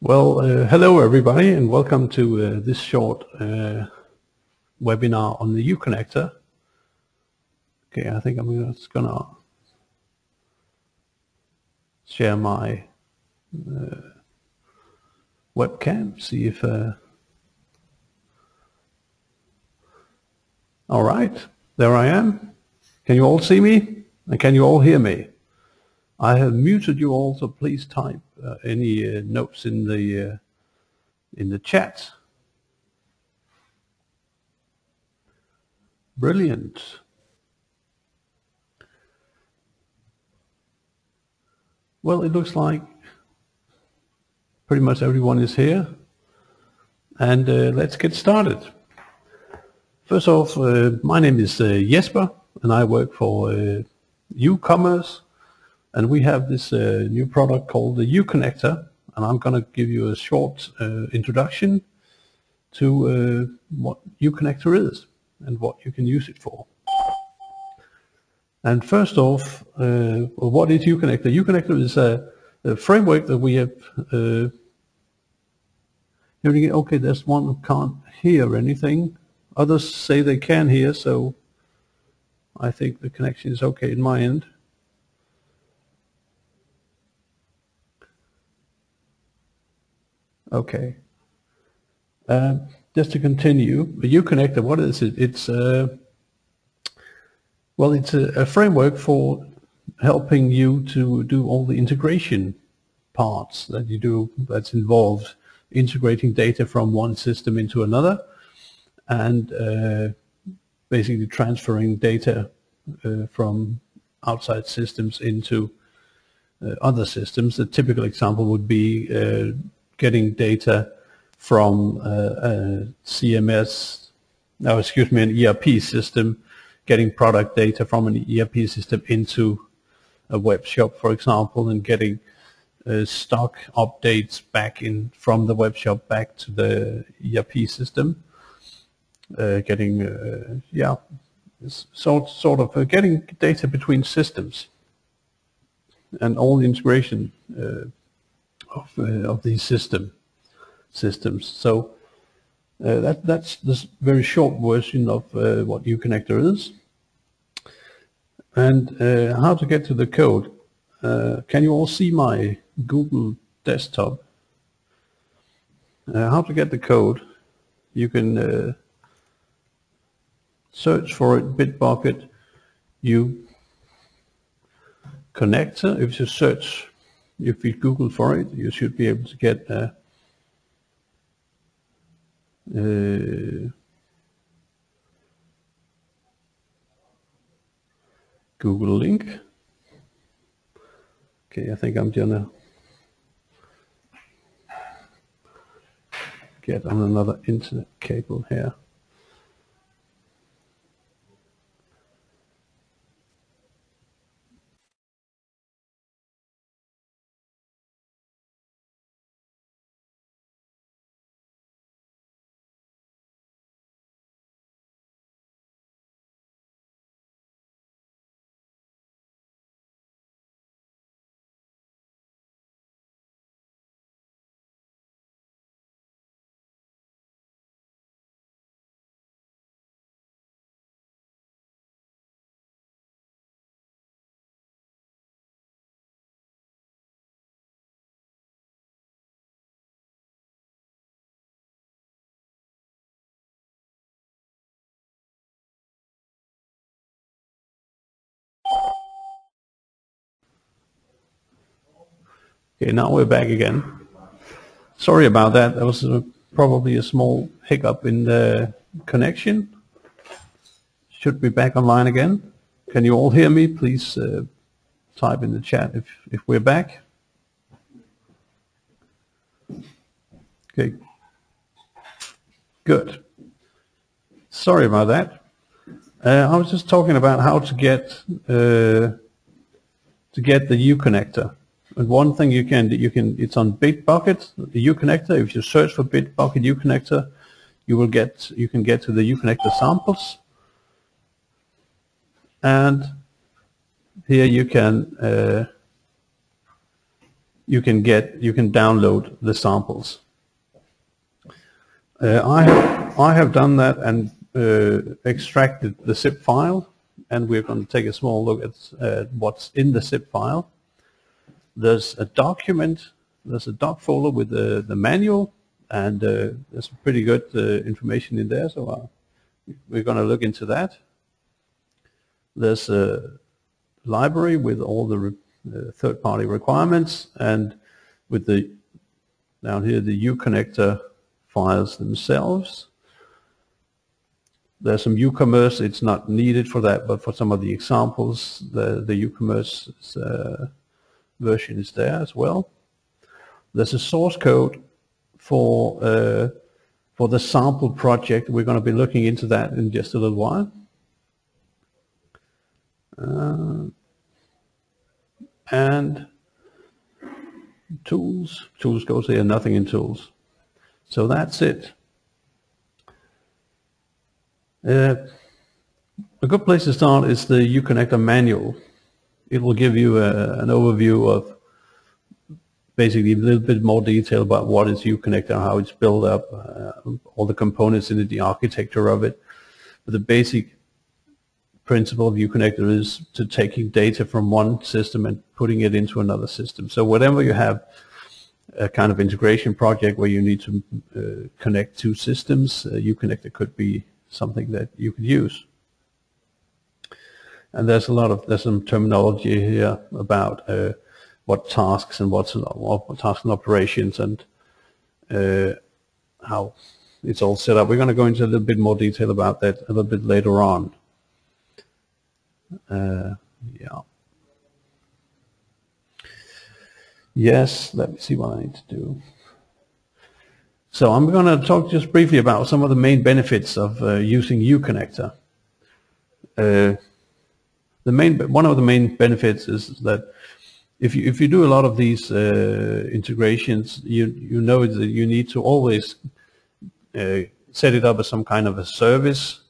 Well, hello everybody, and welcome to this short webinar on the uConnector. Okay, I think I'm just gonna share my webcam, see if... all right, there I am. Can you all see me? And can you all hear me? I have muted you all, so please type any notes in the chat. Brilliant. Well, it looks like pretty much everyone is here, and let's get started. First off, my name is Jesper, and I work for uCommerce, and we have this new product called the uConnector, and I'm going to give you a short introduction to what uConnector is and what you can use it for. And first off, what is uConnector? uConnector is a framework that we have... okay, there's one who can't hear anything. Others say they can hear, so I think the connection is okay in my end. Okay. Just to continue, the uConnector, what is it? It's well, it's a framework for helping you to do all the integration parts that you do, that's involved integrating data from one system into another, and basically transferring data from outside systems into other systems. A typical example would be getting data from a CMS, no, excuse me, an ERP system, getting product data from an ERP system into a web shop, for example, and getting stock updates back in from the web shop back to the ERP system. Getting yeah, sort of getting data between systems, and all the integration of these systems. So that's this very short version of what uConnector is. And how to get to the code. Can you all see my Google desktop? How to get the code? You can search for it, Bitbucket, uConnector. If you search, if you Google for it, you should be able to get Google link. Okay, I think I'm gonna get on another internet cable here. Okay, now we're back again. Sorry about that. There was probably a small hiccup in the connection. Should be back online again. Can you all hear me? Please type in the chat if we're back. Okay. Good. Sorry about that. I was just talking about how to get the uConnector. And one thing you can it's on Bitbucket, the uConnector. If you search for Bitbucket uConnector, you can get to the uConnector samples, and here you can you can download the samples. I have done that and extracted the zip file, and we're going to take a small look at what's in the zip file. There's a document, there's a doc folder with the manual, and there's pretty good information in there, so we're going to look into that. There's a library with all the third-party requirements, and with the down here the uConnector files themselves. There's some uCommerce. It's not needed for that, but for some of the examples, the uCommerce version is there as well. There's a source code for the sample project. We're going to be looking into that in just a little while. And tools goes here, nothing in tools. So that's it. A good place to start is the uConnector manual. It will give you an overview of basically a little bit more detail about what is uConnector, how it's built up, all the components in it, the architecture of it. But the basic principle of uConnector is to taking data from one system and putting it into another system. So whenever you have a kind of integration project where you need to connect two systems, uConnector could be something that you could use. And there's some terminology here about what tasks and what tasks and operations and how it's all set up. We're going to go into a little bit more detail about that a little bit later on. Yeah. Yes, let me see what I need to do. So I'm going to talk just briefly about some of the main benefits of using uConnector. One of the main benefits is that if you do a lot of these integrations, you know that you need to always set it up as some kind of a service,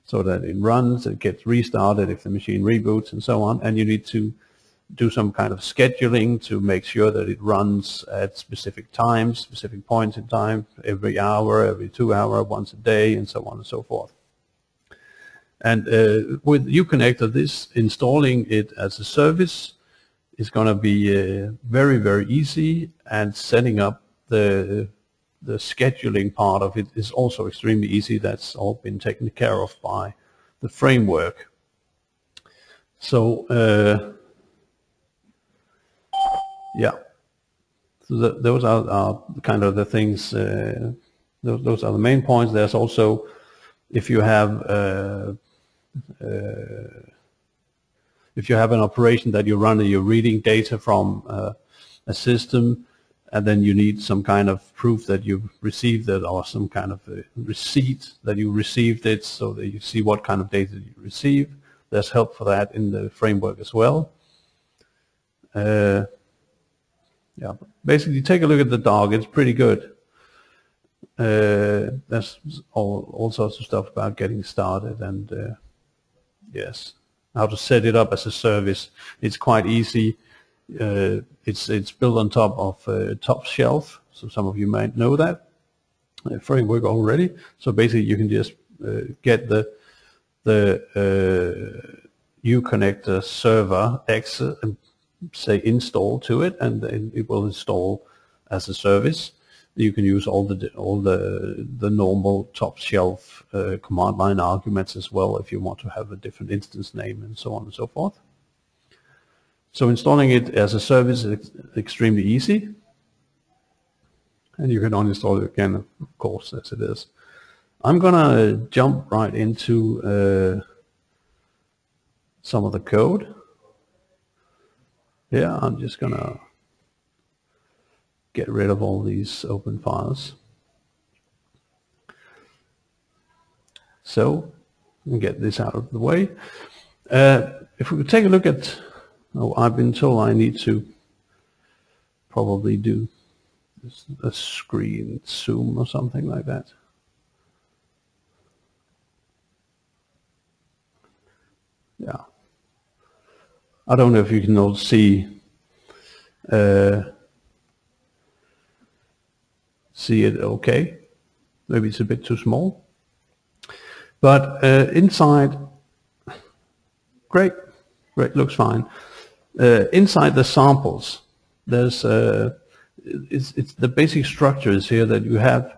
so that it runs, it gets restarted if the machine reboots and so on, and you need to do some kind of scheduling to make sure that it runs at specific times, specific points in time, every hour, every 2 hours, once a day, and so on and so forth. And with uConnector, installing it as a service is going to be very, very easy, and setting up the scheduling part of it is also extremely easy. That's all been taken care of by the framework. So yeah, so those are kind of the things, those are the main points. There's also, if you have an operation that you run and you're reading data from a system, and then you need some kind of proof that you've received it, or some kind of a receipt that you received it, so that you see what kind of data you receive. There's help for that in the framework as well. Yeah, basically take a look at the dog. It's pretty good. There's all sorts of stuff about getting started, and yes, how to set it up as a service. It's quite easy. It's built on top of Top Shelf, so some of you might know that framework already. So basically, you can just get the uConnector server access and say install to it, and then it will install as a service. You can use all the normal Top Shelf command line arguments as well if you want to have a different instance name and so on and so forth. So installing it as a service is extremely easy, and you can uninstall it again, of course, as it is. I'm gonna jump right into some of the code. Yeah, I'm just gonna get rid of all these open files. So, and get this out of the way. If we could take a look at, I've been told I need to probably do a screen zoom or something like that. Yeah. I don't know if you can all see see it okay. Maybe it's a bit too small. But inside, great, looks fine. Inside the samples, there's it's the basic structure is here that you have.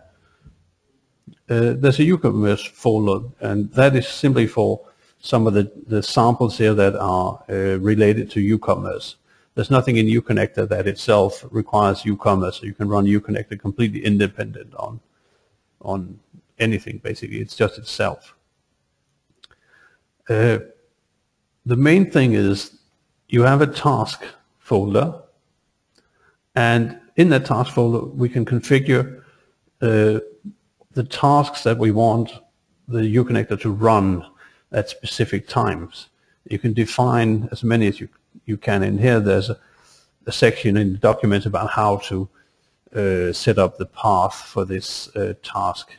There's a uCommerce folder, and that is simply for some of the samples here that are related to uCommerce. There's nothing in uConnector that itself requires uCommerce, so you can run uConnector completely independent on anything, basically. It's just itself. The main thing is you have a task folder, and in that task folder we can configure the tasks that we want the uConnector to run at specific times. You can define as many as you can in here. There's a section in the document about how to set up the path for this task.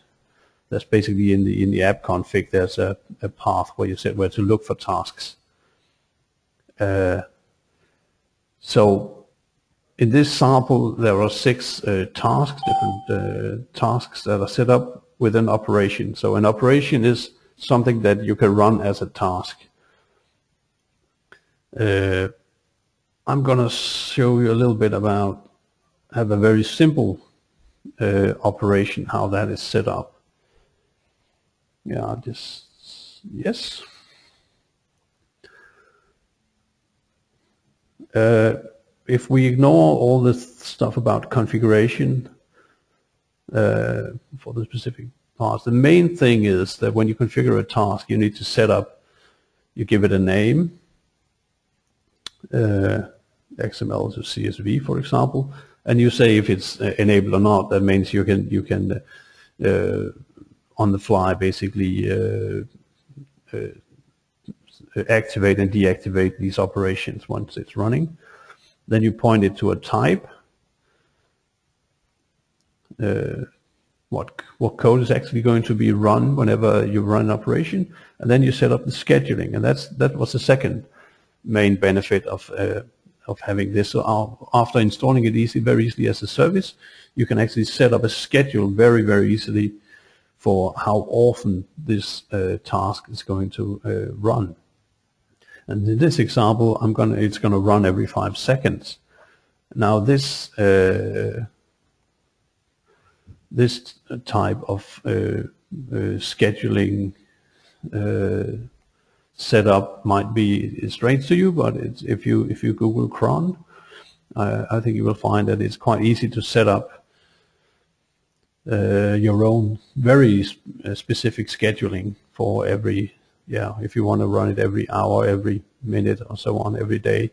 That's basically in the app config. There's a path where you set where to look for tasks. So in this sample, there are 6 tasks, different tasks that are set up with an operation. So an operation is something that you can run as a task. I'm going to show you a little bit about, have a very simple operation, how that is set up. Yeah, yes. If we ignore all this stuff about configuration for the specific parts, the main thing is that when you configure a task, you need to set up, you give it a name, XML to CSV, for example, and you say if it's enabled or not. That means you can on the fly basically activate and deactivate these operations once it's running. Then you point it to a type. What code is actually going to be run whenever you run an operation, and then you set up the scheduling, and that was the second main benefit of having this. So after installing it very easily as a service, you can actually set up a schedule very easily for how often this task is going to run. And in this example, it's going to run every 5 seconds. Now this this type of scheduling setup might be strange to you, but if you Google cron, I think you will find that it's quite easy to set up your own very specific scheduling for every. If you want to run it every hour, every minute, or so on, every day.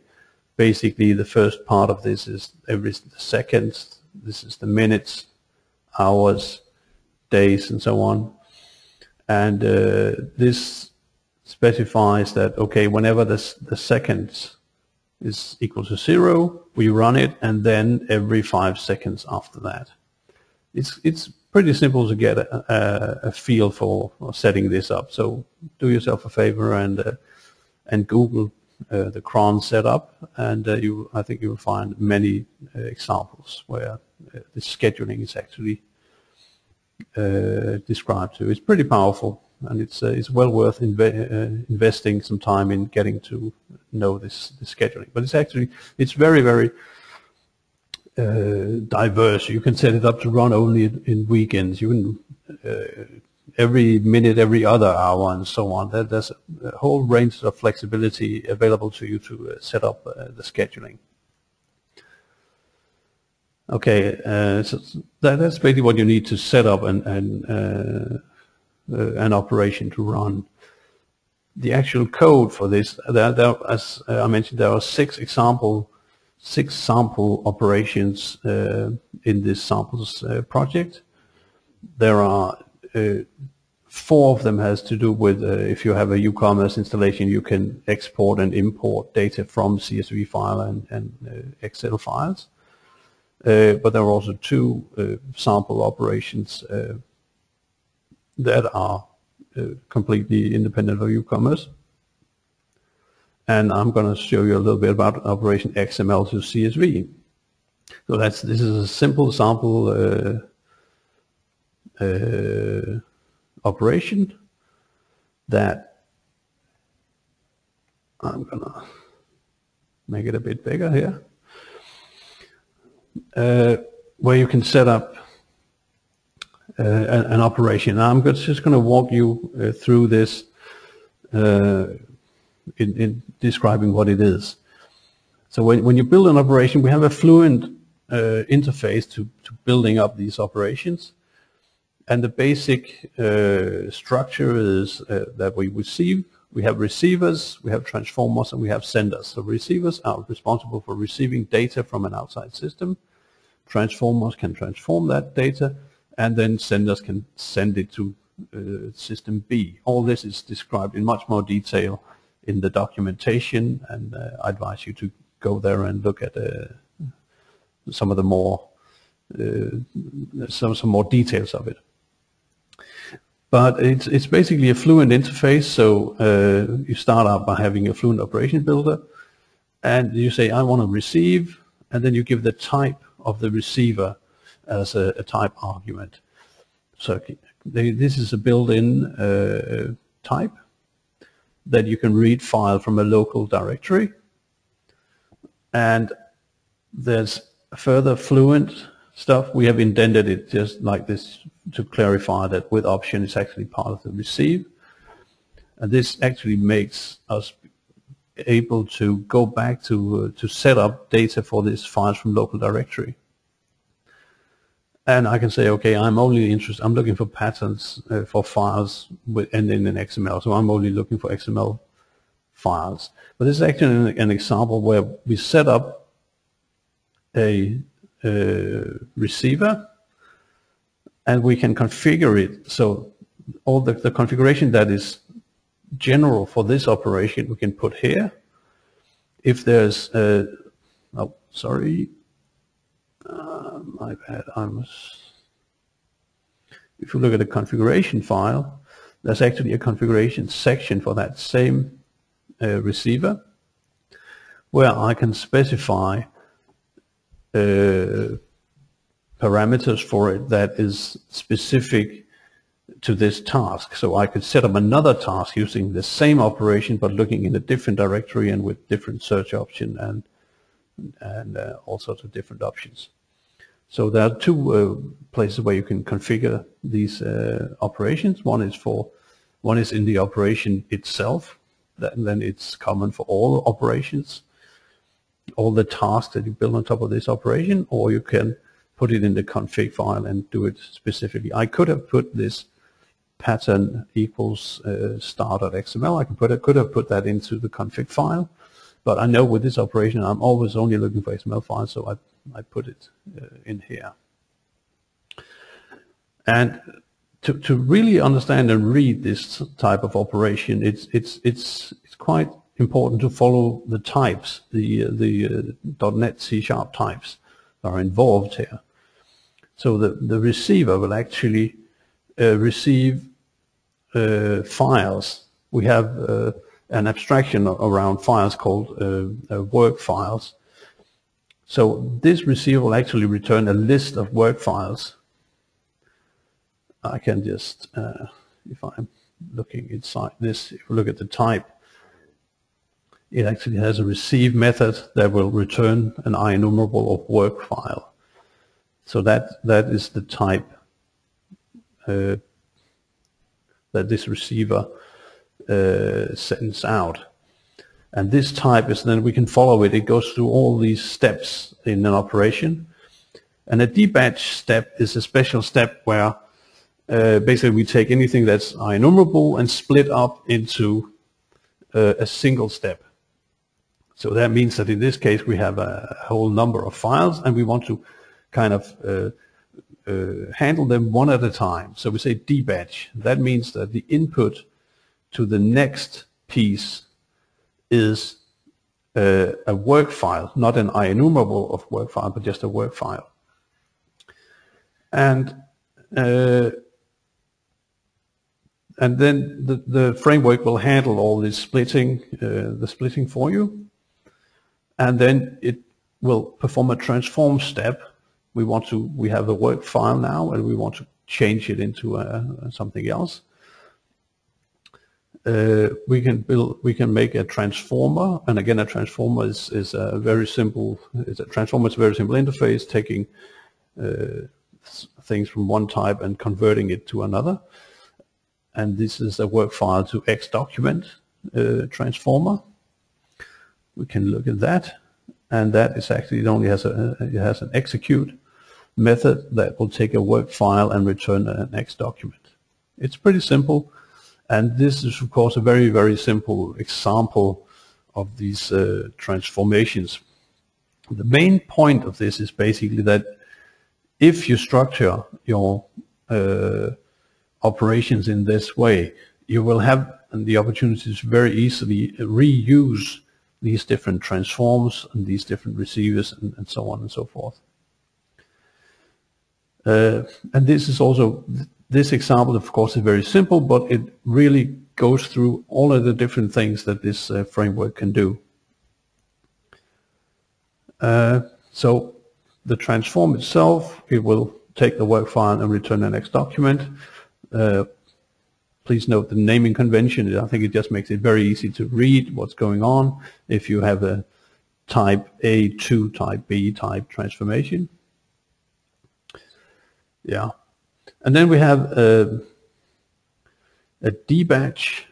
Basically, the first part of this is every seconds. This is the minutes, hours, days, and so on. And this specifies that, okay, whenever the seconds is equal to 0, we run it, and then every 5 seconds after that. It's pretty simple to get a feel for setting this up. So do yourself a favor and Google the cron setup, and I think you will find many examples where the scheduling is actually described to. It's pretty powerful, and it's well worth investing some time in getting to know this scheduling. But it's very diverse. You can set it up to run only in weekends. You can every minute, every other hour, and so on. There's a whole range of flexibility available to you to set up the scheduling. Okay, so that's basically what you need to set up an operation to run. The actual code for this, as I mentioned, there are 6 sample operations in this samples project. There are 4 of them has to do with if you have a uCommerce installation, you can export and import data from CSV file and Excel files. But there are also 2 sample operations that are completely independent of uCommerce. And I'm going to show you a little bit about operation XML to CSV. So this is a simple sample operation that I'm gonna make it a bit bigger here, where you can set up an operation. Now I'm just going to walk you through this in describing what it is. So when you build an operation, we have a fluent interface to building up these operations. And the basic structure is that we have receivers, we have transformers, and we have senders. So receivers are responsible for receiving data from an outside system. Transformers can transform that data, and then senders can send it to system B. All this is described in much more detail in the documentation, and I advise you to go there and look at some of the more some more details of it. But it's basically a fluent interface. So you start out by having a fluent operation builder, and you say I want to receive, and then you give the type of the receiver as a type argument. So this is a built-in type that you can read file from a local directory, and there's further fluent stuff. We have indented it just like this to clarify that with option it's actually part of the receive, and this actually makes us able to go back to set up data for these files from local directory. And I can say, okay, I'm looking for patterns for files ending in XML, so I'm only looking for XML files. But this is actually an example where we set up a receiver, and we can configure it. So all the configuration that is general for this operation we can put here. If there's oh, sorry, my bad. If you look at the configuration file, there's actually a configuration section for that same receiver, where I can specify parameters for it that is specific to this task. So I could set up another task using the same operation but looking in a different directory and with different search option and all sorts of different options. So there are two places where you can configure these operations. One is in the operation itself, then it's common for all operations, all the tasks that you build on top of this operation, or you can put it in the config file and do it specifically. I could have put this pattern equals star.xml. I could have put that into the config file, but I know with this operation I'm always only looking for XML files, so I put it in here. And to really understand and read this type of operation, it's quite important to follow the types, the .NET C# types that are involved here. So the receiver will actually receive files. We have an abstraction around files called work files. So this receiver will actually return a list of work files. I can just, if I'm looking inside this, if you look at the type, it actually has a receive method that will return an IEnumerable of work file. So that is the type that this receiver sends out. And this type is, then we can follow it. It goes through all these steps in an operation. And a debatch step is a special step where basically we take anything that's IEnumerable and split up into a single step. So that means that in this case we have a whole number of files, and we want to kind of handle them one at a time. So we say debatch. That means that the input to the next piece is a work file, not an IEnumerable of work file, but just a work file. And then the framework will handle all this splitting, the splitting for you. And then it will perform a transform step. We have a work file now, and we want to change it into something else. We can make a transformer, and again, a transformer is a very simple. It's a transformer. It's a very simple interface, taking things from one type and converting it to another. And this is a work file to X document transformer. We can look at that, and that is actually, it only has an execute method that will take a work file and return an X document. It's pretty simple, and this is of course a very, very simple example of these transformations. The main point of this is basically that if you structure your operations in this way, you will have the opportunity to very easily reuse these different transforms and these different receivers and so on and so forth. And this is also, this example of course is very simple, but it really goes through all of the different things that this framework can do. So the transform itself, it will take the work file and return the next document. Please note the naming convention. I think it just makes it very easy to read what's going on if you have a type A to type B type transformation. Yeah, and then we have a debatch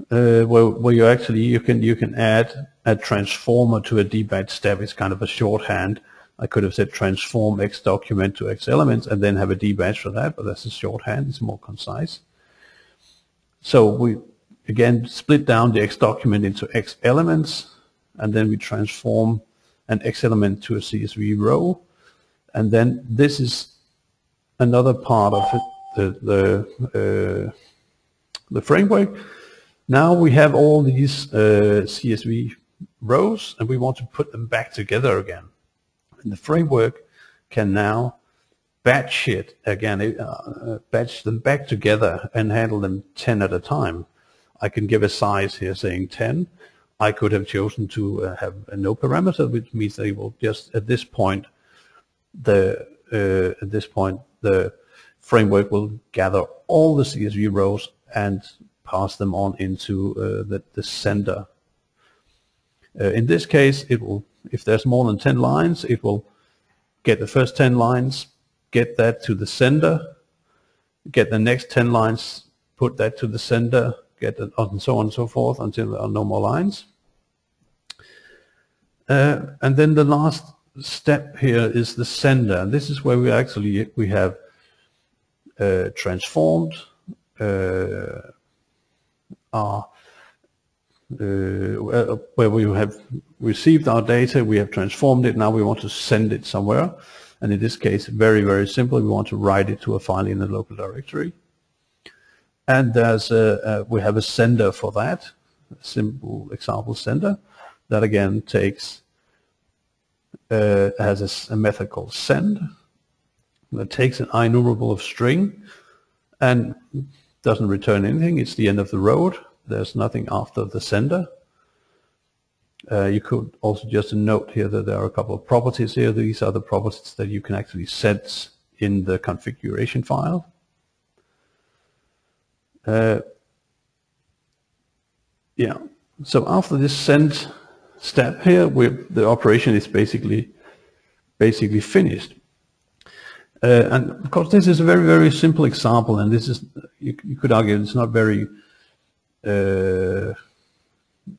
where you actually you can add a transformer to a debatch step. It's kind of a shorthand. I could have said transform X document to X elements and then have a debatch for that, but that's a shorthand. It's more concise. So we again split down the X document into X elements, and then we transform an X element to a CSV row. And then this is another part of it, the framework. Now we have all these CSV rows, and we want to put them back together again. And the framework can now batch it again, batch them back together and handle them 10 at a time. I can give a size here saying 10. I could have chosen to have a no parameter, which means they will just at this point the framework will gather all the CSV rows and pass them on into the sender. In this case, it will, if there's more than 10 lines, it will get the first 10 lines, get that to the sender, get the next 10 lines, put that to the sender, get it, and so on and so forth until there are no more lines. And then the last step here is the sender. And this is where we have transformed where we have received our data, we have transformed it, now we want to send it somewhere. And in this case, very, very simple, we want to write it to a file in the local directory. And there's we have a sender for that, a simple example sender, that again takes, has a method called send, that takes an IEnumerable of string and doesn't return anything. It's the end of the road. There's nothing after the sender. You could also just note here that there are a couple of properties here. These are the properties that you can actually set in the configuration file. Yeah. So after this send step here, the operation is basically finished. And of course, this is a very, very simple example, and this is, you could argue it's not very,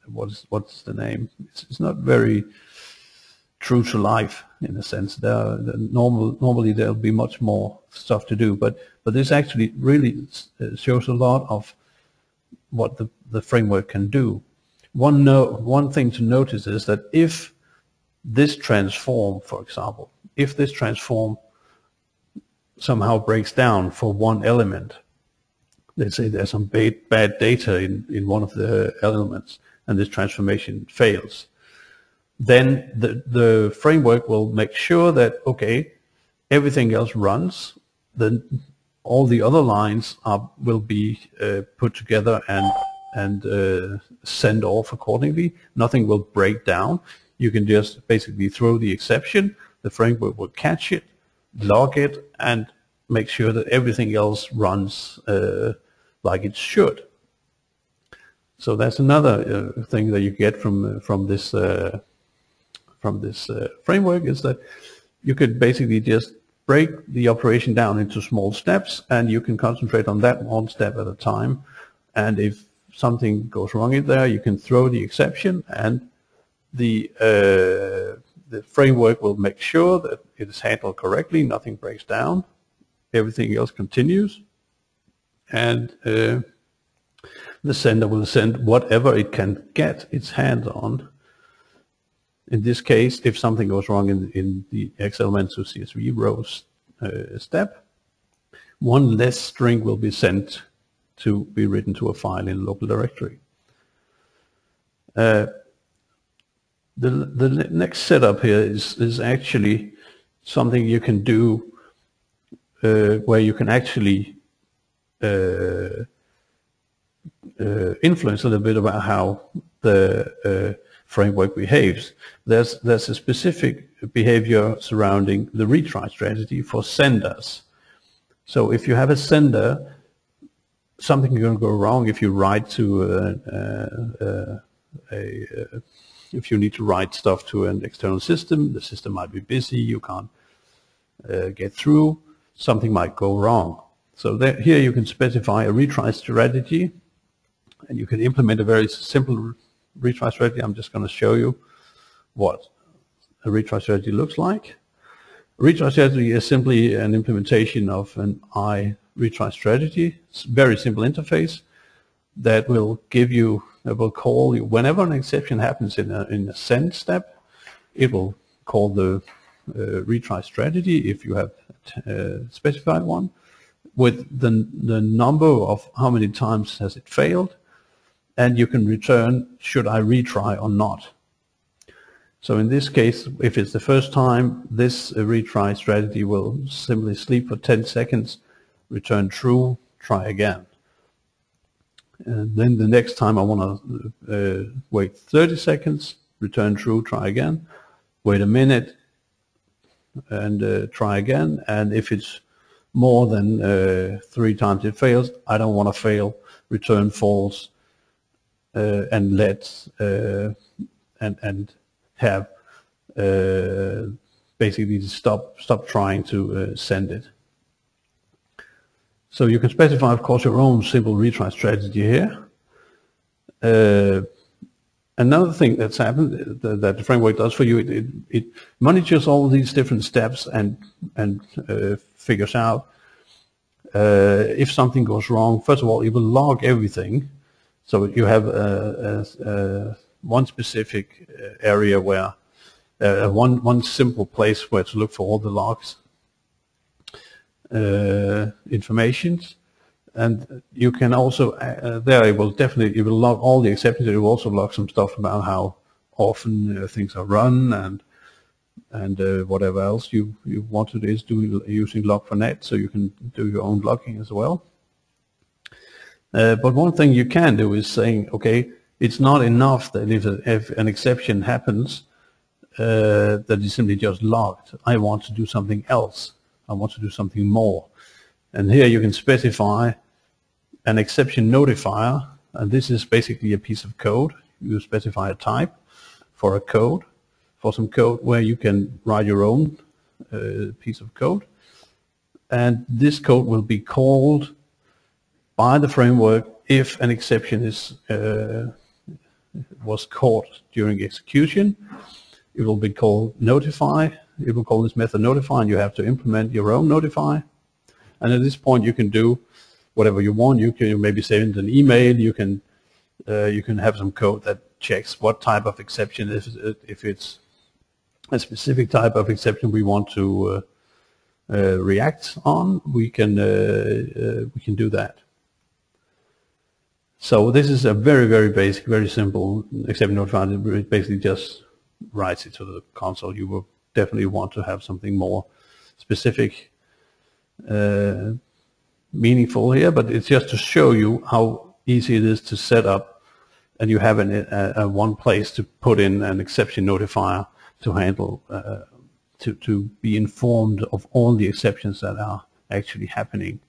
what's the name? It's not very true to life in a sense. Normally there'll be much more stuff to do, but this actually really shows a lot of what the framework can do. One thing to notice is that if this transform, for example, if this transform somehow breaks down for one element, let's say there's some bad data in one of the elements and this transformation fails, then the framework will make sure that, okay, everything else runs, then all the other lines will be put together and send off accordingly. Nothing will break down. You can just basically throw the exception, the framework will catch it, log it, and make sure that everything else runs like it should. So that's another thing that you get from this framework, is that you could basically just break the operation down into small steps, and you can concentrate on that one step at a time. And if something goes wrong in there, you can throw the exception, and the framework will make sure that it is handled correctly, nothing breaks down, everything else continues, and the sender will send whatever it can get its hands on. In this case, if something goes wrong in the XLMN to CSV rows step, one less string will be sent to be written to a file in a local directory. The next setup here is actually something you can do where you can actually influence a little bit about how the framework behaves. There's a specific behavior surrounding the retry strategy for senders. So if you have a sender, something is going to go wrong if you write to if you need to write stuff to an external system. The system might be busy, you can't get through, something might go wrong. So here you can specify a retry strategy, and you can implement a very simple retry strategy. I'm just going to show you what a retry strategy looks like. A retry strategy is simply an implementation of an retry strategy. It's a very simple interface that will give you, it will call you whenever an exception happens in a send step. It will call the retry strategy if you have specified one, with the number of how many times has it failed, and you can return should I retry or not. So in this case, if it's the first time, this retry strategy will simply sleep for 10 seconds, return true, try again. And then the next time I want to wait 30 seconds, return true, try again, wait a minute, and try again. And if it's more than 3 times it fails, I don't want to fail, return false, and let and have basically stop trying to send it. So you can specify, of course, your own simple retry strategy here. Another thing that's happened that the framework does for you, it monitors all these different steps and figures out if something goes wrong. First of all, it will log everything. So you have one specific area where one simple place where to look for all the logs informations, and you can also there it will log all the exceptions. It will also log some stuff about how often things are run and whatever else you want to do is using log4net, so you can do your own logging as well. But one thing you can do is saying, okay, it's not enough that if an exception happens that is simply just logged. I want to do something else. I want to do something more. And here you can specify an exception notifier, and this is basically a piece of code. You specify a type for some code where you can write your own piece of code. And this code will be called by the framework if an exception was caught during execution. It will be called notify. It will call this method notify, and you have to implement your own notify. And at this point, you can do whatever you want. You can maybe send an email. You can have some code that checks what type of exception is it. If it's a specific type of exception we want to react on, we can do that. So this is a very, very basic, very simple exception notifier. It basically just writes it to the console. You will definitely want to have something more specific, meaningful here, but it's just to show you how easy it is to set up, and you have one place to put in an exception notifier to handle, to be informed of all the exceptions that are actually happening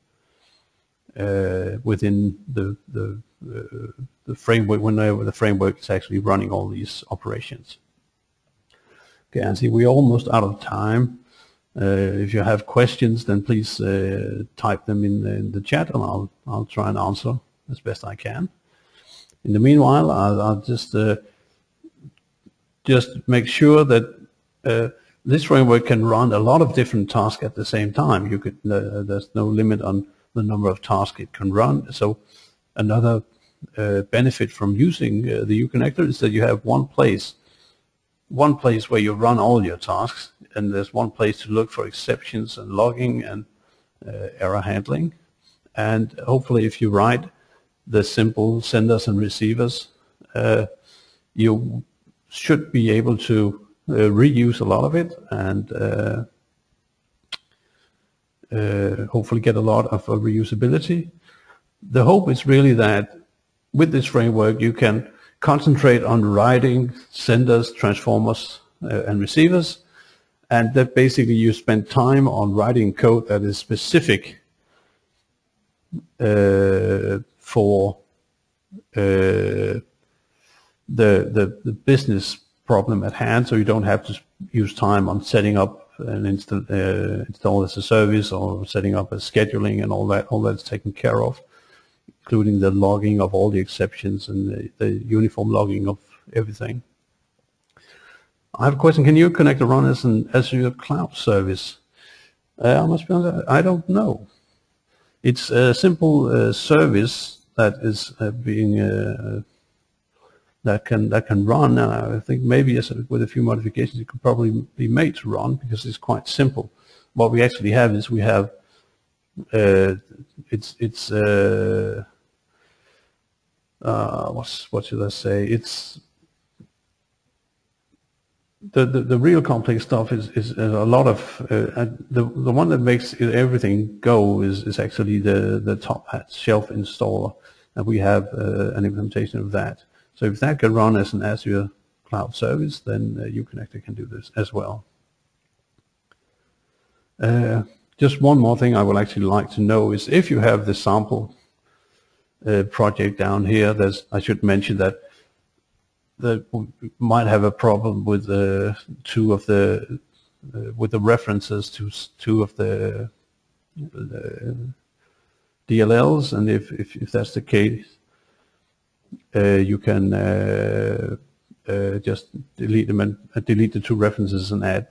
within the framework, whenever the framework is actually running all these operations. Okay, and see, we're almost out of time. If you have questions, then please type them in the chat, and I'll try and answer as best I can. In the meanwhile, I'll just make sure that this framework can run a lot of different tasks at the same time. You could there's no limit on the number of tasks it can run. So another benefit from using the uConnector is that you have one place where you run all your tasks, and there's one place to look for exceptions and logging and error handling. And hopefully, if you write the simple senders and receivers, you should be able to reuse a lot of it, and hopefully get a lot of reusability. The hope is really that with this framework you can concentrate on writing senders, transformers, and receivers, and that basically you spend time on writing code that is specific for the business problem at hand, so you don't have to use time on setting up and install as a service, or setting up a scheduling, and all that's taken care of, including the logging of all the exceptions and the uniform logging of everything. I have a question. Can uConnector run as an Azure cloud service? I must be honest, I don't know. It's a simple service that is being that can run. I think maybe with a few modifications it could probably be made to run, because it's quite simple. What we actually have is we have what should I say? It's the real complex stuff is a lot of the one that makes everything go is actually the Top Hat shelf installer, and we have an implementation of that. So if that can run as an Azure cloud service, then uConnector can do this as well. Just one more thing I would actually like to know is, if you have the sample project down here, I should mention that we might have a problem with with the references to two of the DLLs, and if that's the case, you can just delete them and delete the two references and add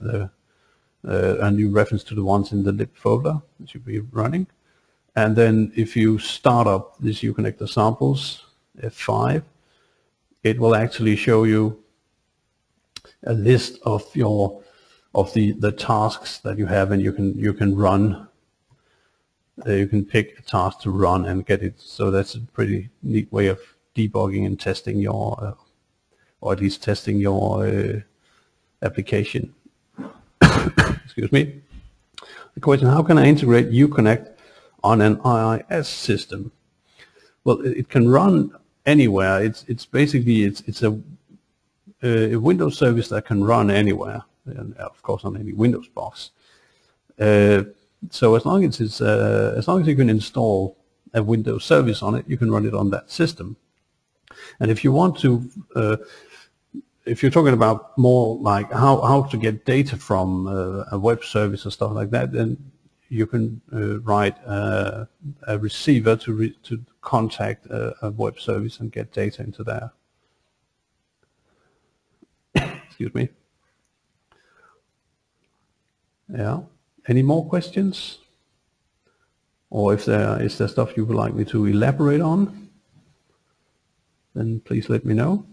a new reference to the ones in the lib folder that should be running. And then if you start up this uConnector samples F5, it will actually show you a list of the tasks that you have, and you can run. You can pick a task to run and get it. So that's a pretty neat way of debugging and testing your, or at least testing your application. Excuse me. The question: how can I integrate uConnect on an IIS system? Well, it can run anywhere. It's basically a Windows service that can run anywhere, and of course on any Windows box. So as long as you can install a Windows service on it, you can run it on that system. And if you want to, if you're talking about more like how to get data from a web service or stuff like that, then you can write a receiver to contact a web service and get data into there. Excuse me. Yeah. Any more questions? Or if there is there stuff you would like me to elaborate on, then please let me know.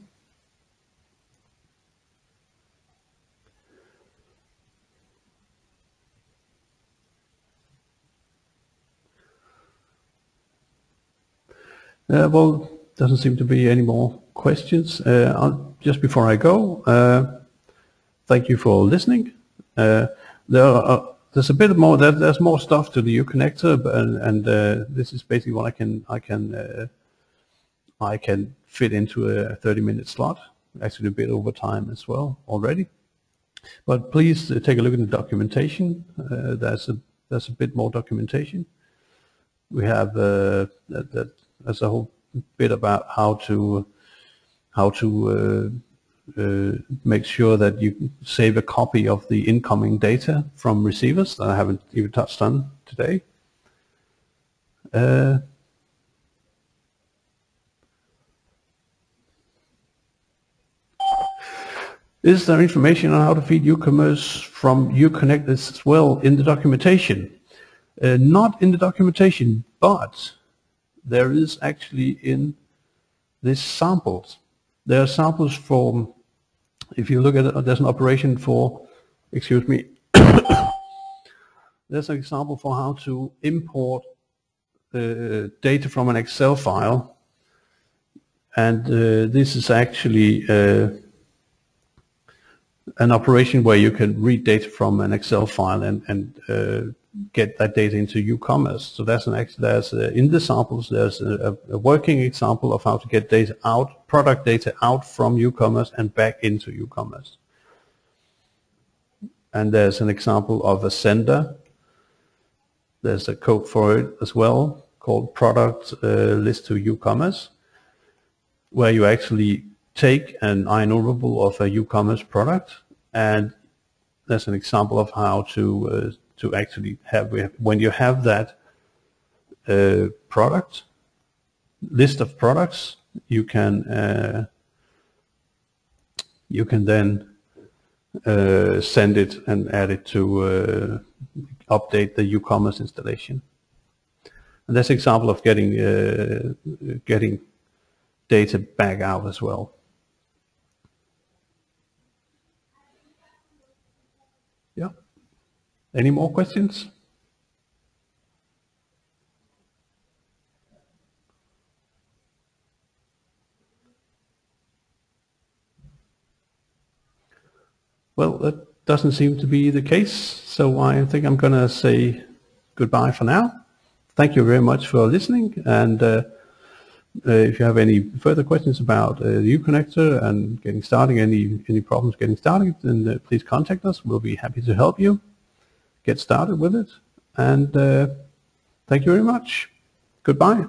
Well, doesn't seem to be any more questions. Just before I go, thank you for listening. There's a bit more. There's more stuff to the uConnector, and this is basically what I can fit into a 30-minute slot. Actually, a bit over time as well already. But please take a look at the documentation. There's there's a bit more documentation. We have there's a whole bit about how to make sure that you save a copy of the incoming data from receivers that I haven't even touched on today. Is there information on how to feed uCommerce from uConnector as well in the documentation? Not in the documentation, but there is actually in these samples. There are samples from, if you look at it, there's an operation for, excuse me, there's an example for how to import data from an Excel file, and this is actually an operation where you can read data from an Excel file and get that data into uCommerce. So there's in the samples there's a working example of how to get data out, product data out from uCommerce and back into uCommerce. And there's an example of a sender. There's a code for it as well called product list to uCommerce, where you actually take an INO of a uCommerce product, and there's an example of how to actually have, when you have that product list of products, you can then send it and add it to update the uCommerce installation. And that's an example of getting data back out as well. Yeah. Any more questions? Well, that doesn't seem to be the case, so I think I'm going to say goodbye for now. Thank you very much for listening, and if you have any further questions about the uConnector and getting started, any problems getting started, then please contact us. We'll be happy to help you get started with it. And thank you very much. Goodbye.